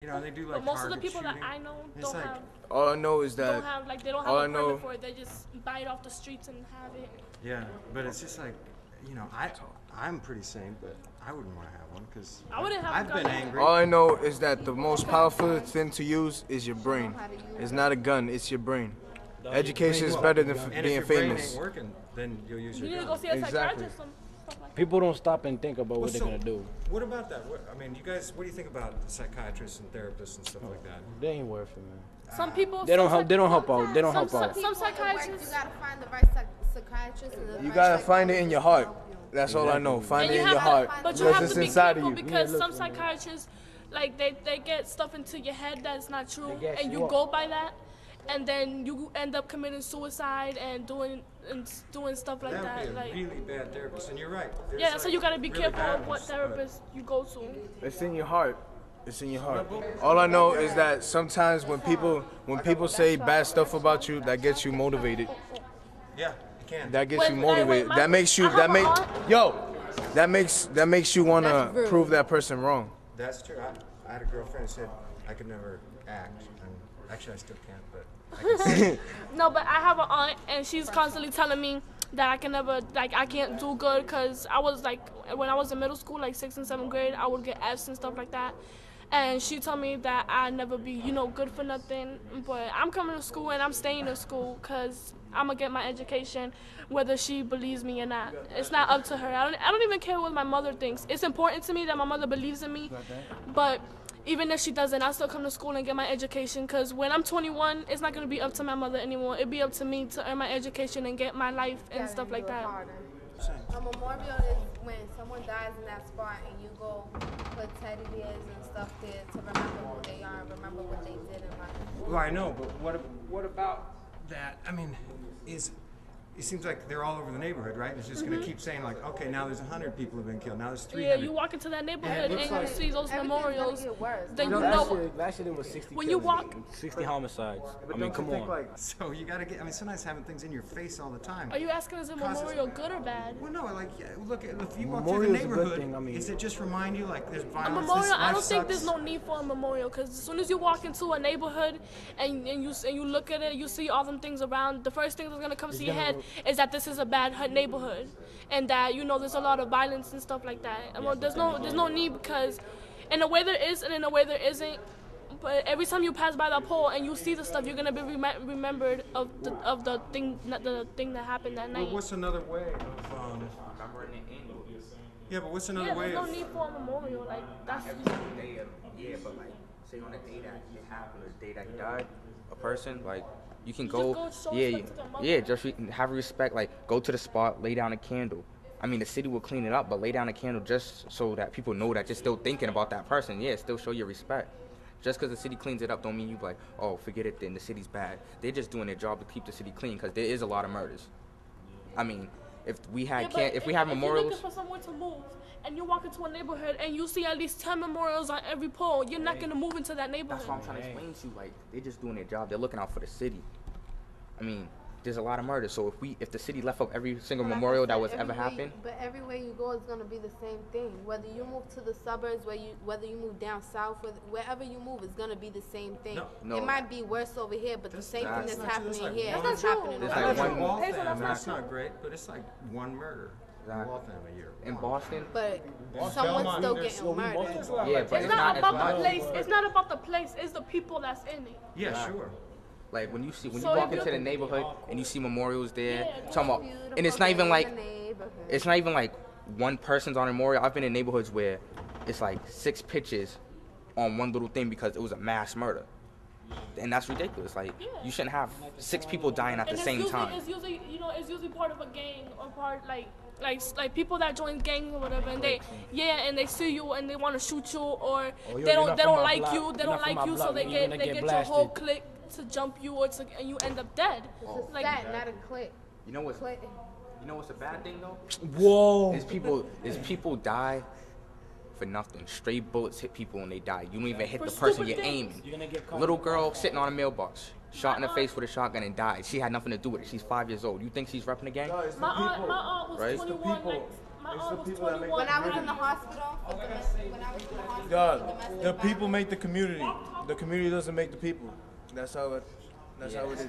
You know, they do like But most of the target people shooting. that I know It's don't like, have. All I know is that Don't have like they don't have all a I know- permit for it. They just buy it off the streets and have it. yeah, but it's just like, you know, I'm pretty sane, but I wouldn't want to have one because I wouldn't have a I've gun been either. angry. all I know is that the most powerful thing to use is your brain. It's not a gun, it's your brain. Education is better than And if being your brain famous. ain't working, then you'll use You your need to gun. go see a Exactly. psychiatrist and stuff like that. People don't stop and think about Well, what they're gonna do. What about that? I mean, you guys, what do you think about psychiatrists and therapists and stuff like that? They ain't worth it, man. Some people. They don't some help. They don't help out. psych- They don't some help out. psy- Some psychiatrists. You gotta find the right psychiatrist. And the You right gotta find it in your heart. psychologist to help you. That's all I know. Find And it you in have your to- heart. But you Because have it's to be inside of careful you. because some psychiatrists, like they get stuff into your head that's not true, They gas and you you up. go by that, and then you end up committing suicide and doing stuff like That that. would be a Like really bad therapist, and you're right. There's yeah, so like you gotta be really careful bad of what ones, but- therapist you go to. It's in your heart. It's in your heart. All I know is that sometimes when people say bad stuff about you, that gets you motivated. Yeah, you can. That gets you Wait, motivated. my- That makes you. I have That a make aunt- yo. That makes you wanna That's rude. prove that person wrong. That's true. I had a girlfriend who said I could never act, and actually I still can't, but I can sing. No, but I have an aunt, and she's constantly telling me that I can never, like, I can't do good, because I was, like, when I was in middle school, like 6th and 7th grade, I would get F's and stuff like that. And she told me that I'd never be, you know, good for nothing. But I'm coming to school, and I'm staying in school, because I'm going to get my education, whether she believes me or not. It's not up to her. I don't even care what my mother thinks. It's important to me that my mother believes in me, but even if she doesn't, I'll still come to school and get my education, because when I'm 21, it's not going to be up to my mother anymore. It'll be up to me to earn my education and get my life and Gotta stuff like do it that. harder. A memorial is when someone dies in that spot and you go put teddy bears and stuff there to remember who they are and remember what they did in life. Well, I know, but what about that? I mean, it seems like they're all over the neighborhood, right? It's just going to keep saying like, okay, now there's 100 people who've been killed. Now there's 300. Yeah, you walk into that neighborhood looks and like you see those Everything's memorials, gonna get worse. then you Last know. year, last year there was 60 When you killings, walk- 60 homicides. But I mean, don't come you think, on. like, So you got to get. I mean, sometimes having things in your face all the time. Are you asking is a memorial good or bad? Well, no, like, yeah, look, if you walk through the Memorial's a good neighborhood, thing, I mean- does it just remind you like there's A violence? memorial, this I life don't think there's sucks? no need for a memorial, because as soon as you walk into a neighborhood and you look at it, you see all them things around, the first thing that's gonna come to your head is that this is a bad neighborhood, and that, you know, there's a lot of violence and stuff like that. And well, there's no need, because in a way there is and in a way there isn't. But every time you pass by that pole and you see the stuff, you're gonna be remembered of the thing that happened that night. Well, what's another way of? Yeah, but what's another Yeah, way there's no of? need for a memorial. Like that's. Yeah, but like, say on the day that it happened, or the day that he died, a person, like, you can You go, just go show yeah, respect to their mother. yeah, just have respect, like, go to the spot, lay down a candle. I mean, the city will clean it up, but lay down a candle just so that people know that you're still thinking about that person. Yeah, still show your respect. Just because the city cleans it up don't mean you like, oh, forget it then, the city's bad. They're just doing their job to keep the city clean, because there is a lot of murders. I mean, if we had Yeah, but if we have If memorials, you're looking for somewhere to move, and you walk into a neighborhood and you see at least 10 memorials on every pole, you're not gonna move into that neighborhood. that's what I'm trying to explain to you. Like, they're just doing their job. They're looking out for the city. I mean, there's a lot of murders. So if the city left up every single But like I memorial that said, was ever everywhere happened, But everywhere you go is gonna be the same thing. Whether you move to the suburbs, whether you move down south, wherever you move, it's gonna be the same thing. No. It might be worse over here, but the same thing that's that's not true. That's happening like here one- is happening There's over like there. one- Waltham, Hazel, that's not that's true. not great, but it's like one murder in Exactly. Waltham a year. in Boston, But Belmont, someone's still there's- getting murdered. yeah, but It's not as about much. the place. It's not about the place. It's the people that's in it. Yeah, sure. Like when you So walk if you- into the neighborhood and you see memorials there, Yeah, talking about, and it's not even like one person's on a memorial. I've been in neighborhoods where it's like 6 pictures on one little thing because it was a mass murder, and that's ridiculous. Like, you shouldn't have 6 people dying at the And same time. It's usually, you know, it's usually part of a gang or part like people that join gangs or whatever, and they see you and they want to shoot you, or you're they don't not from my like block. you, You're they not don't from like my you, so block. they You're get gonna get your whole blasted. clique to jump you, and you end up dead. It's a Like, set, not a click. You know what's Click. a bad thing though? Whoa. Is people die for nothing. Stray bullets hit people and they die. You don't even hit For the person stupid you're things. aiming. You're gonna get caught. Little girl sitting on a mailbox, shot in the face with a shotgun and died. She had nothing to do with it. She's 5 years old. You think she's repping the gang? my aunt was Right? 21. Like, my aunt was people that make 21. When I was in the hospital, when I was in the hospital, Dog, domestic the people violence. make the community. The community doesn't make the people. That's how it. That's how it is.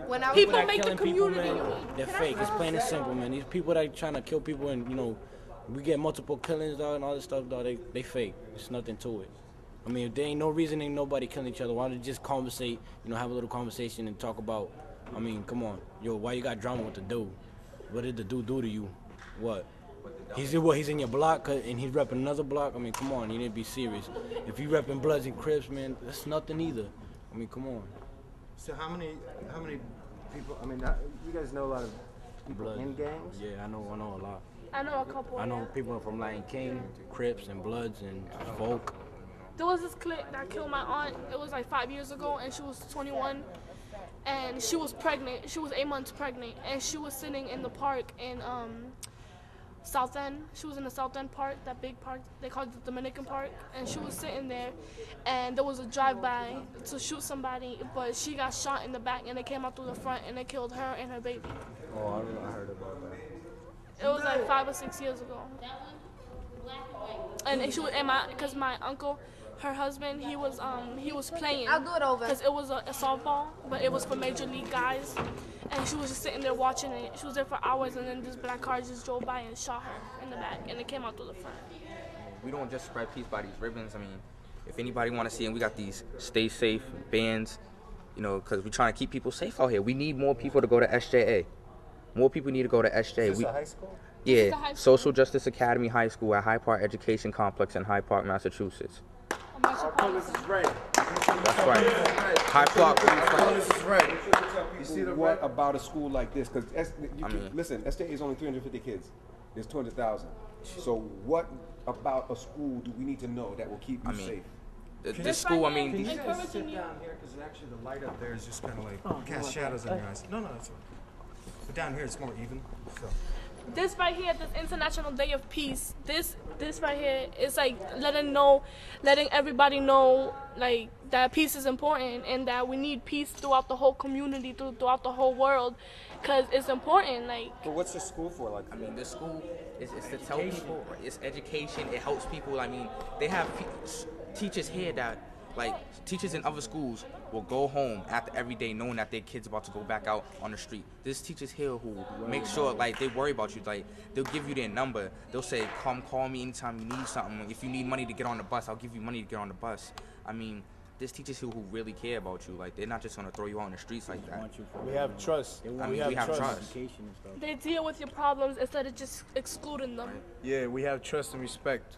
When I was People in make the Killing people, community. man, they're fake. It's plain and simple, man. These people that trying to kill people and, you know, we get multiple killings, dog, and all this stuff, dog, they fake. There's nothing to it. I mean, if there ain't no reason, ain't nobody killing each other. Why don't you just conversate, you know, have a little conversation and talk about, I mean, come on. Yo, why you got drama with the dude? What did the dude do to you? What? He's in your block and he's repping another block? I mean, come on, you need to be serious. If you repping Bloods and Crips, man, that's nothing either. I mean, come on. So how many people? I mean, you guys know a lot of people Bloods. in gangs. Yeah, I know a lot. I know a couple. I know yeah. people from Lion King, Crips and Bloods and Folk. There was this clique that killed my aunt. It was like 5 years ago, and she was 21, and she was pregnant. She was 8 months pregnant, and she was sitting in the park in South End. She was in the South End Park, that big park. They call it the Dominican Park, and she was sitting there, and there was a drive-by to shoot somebody, but she got shot in the back, and they came out through the front, and they killed her and her baby. Oh, I heard about that. It was like 5 or 6 years ago. And she was, because my uncle, her husband, he was playing. I'll do it over. Because it was a softball, but it was for major league guys, and she was just sitting there watching it. She was there for hours, and then this black car just drove by and shot her in the back, and it came out through the front. We don't just spread peace by these ribbons. I mean, if anybody want to see, and we got these stay safe bands, you know, because we're trying to keep people safe out here. We need more people to go to SJA. More people need to go to SJ. Is this a high school? This is the Yeah, high school. Social Justice Academy High School at Hyde Park Education Complex in Hyde Park, Massachusetts. This is right. That's right. Hyde Park. This is right. You see the What red? about a school like this? Because mean- listen, SJ is only 350 kids. There's 200,000. So what about a school do we need to know that will keep you I mean, safe? This school, I mean, Can you these, guys Encouraging sit you. down here? Because actually the light up there is just kind of like cast shadows on your eyes. No, that's okay. But down here it's more even. So. This right here, this International Day of Peace, this right here is like letting everybody know like that peace is important and that we need peace throughout the whole community, throughout the whole world, because it's important. Like, But what's the school for? Like, I mean, this school is to tell people, it's education, it helps people. I mean, they have teachers here that, like, teachers in other schools will go home after every day knowing that their kid's about to go back out on the street. There's teachers here who make sure, like, they worry about you. Like, they'll give you their number. They'll say, come call me anytime you need something. If you need money to get on the bus, I'll give you money to get on the bus. I mean, there's teachers here who really care about you. Like, they're not just going to throw you out on the streets like that. We have trust. I mean, we have trust. Education and stuff. they deal with your problems instead of just excluding them. Yeah, we have trust and respect.